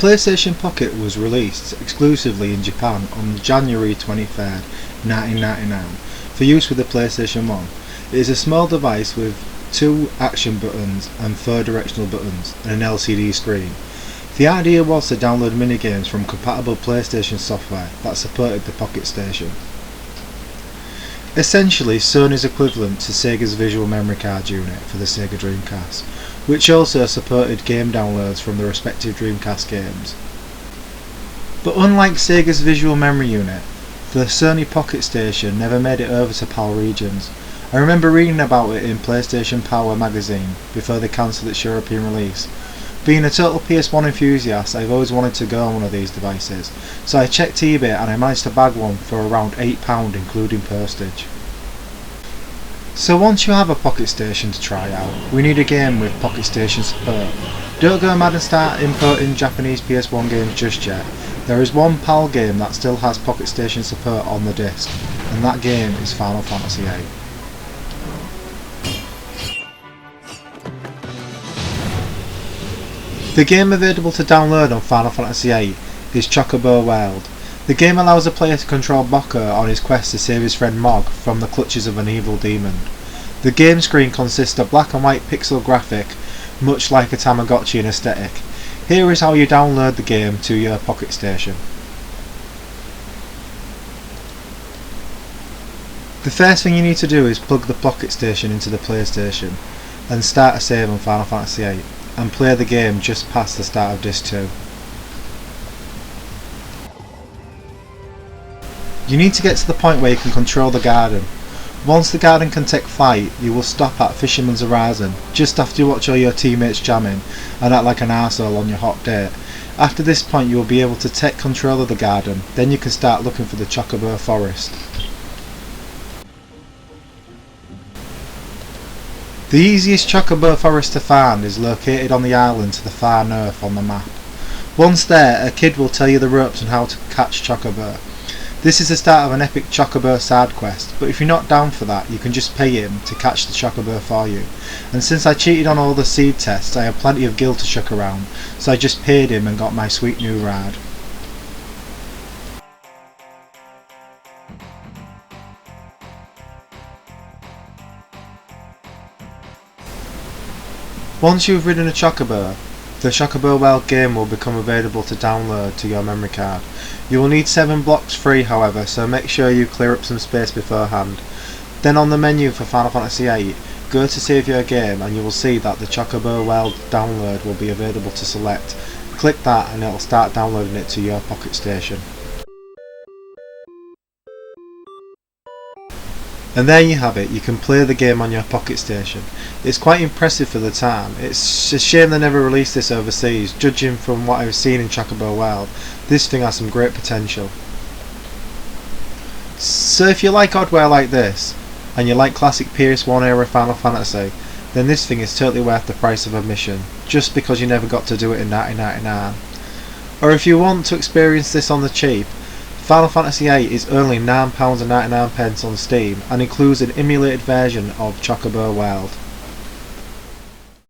PlayStation Pocket was released exclusively in Japan on January 23rd, 1999 for use with the PlayStation 1. It is a small device with 2 action buttons and 4 directional buttons and an LCD screen. The idea was to download minigames from compatible PlayStation software that supported the Pocket Station. Essentially Sony's equivalent to Sega's visual memory card unit for the Sega Dreamcast, which also supported game downloads from the respective Dreamcast games. But unlike Sega's visual memory unit, the Sony Pocket Station never made it over to PAL regions. I remember reading about it in PlayStation Power magazine before they cancelled its European release. Being a total PS1 enthusiast, I've always wanted to go on one of these devices, so I checked eBay and I managed to bag one for around £8 including postage. So once you have a Pocket Station to try out, we need a game with Pocket Station support. Don't go mad and start importing Japanese PS1 games just yet. There is one PAL game that still has Pocket Station support on the disc, and that game is Final Fantasy VIII. The game available to download on Final Fantasy VIII is Chocobo World. The game allows the player to control Boko on his quest to save his friend Mog from the clutches of an evil demon. The game screen consists of black and white pixel graphic, much like a Tamagotchi in aesthetic. Here is how you download the game to your Pocket Station. The first thing you need to do is plug the Pocket Station into the PlayStation and start a save on Final Fantasy VIII and play the game just past the start of Disc 2. You need to get to the point where you can control the garden. Once the garden can take flight, you will stop at Fisherman's Horizon, just after you watch all your teammates jamming and act like an arsehole on your hot date. After this point you will be able to take control of the garden, then you can start looking for the Chocobo Forest. The easiest Chocobo Forest to find is located on the island to the far north on the map. Once there, a kid will tell you the ropes on how to catch Chocobo. This is the start of an epic Chocobo side quest, but if you're not down for that, you can just pay him to catch the Chocobo for you. And since I cheated on all the seed tests, I have plenty of gil to chuck around, so I just paid him and got my sweet new ride. Once you've ridden a Chocobo, the Chocobo World game will become available to download to your memory card. You will need 7 blocks free however, so make sure you clear up some space beforehand. Then on the menu for Final Fantasy VIII, go to save your game and you will see that the Chocobo World download will be available to select. Click that and it will start downloading it to your Pocket Station. And there you have it, you can play the game on your Pocket Station. It's quite impressive for the time. It's a shame they never released this overseas. Judging from what I've seen in Chocobo World, this thing has some great potential. So if you like hardware like this, and you like classic PS1 era Final Fantasy, then this thing is totally worth the price of admission, just because you never got to do it in 1999. Or if you want to experience this on the cheap, Final Fantasy VIII is only £9.99 on Steam and includes an emulated version of Chocobo World.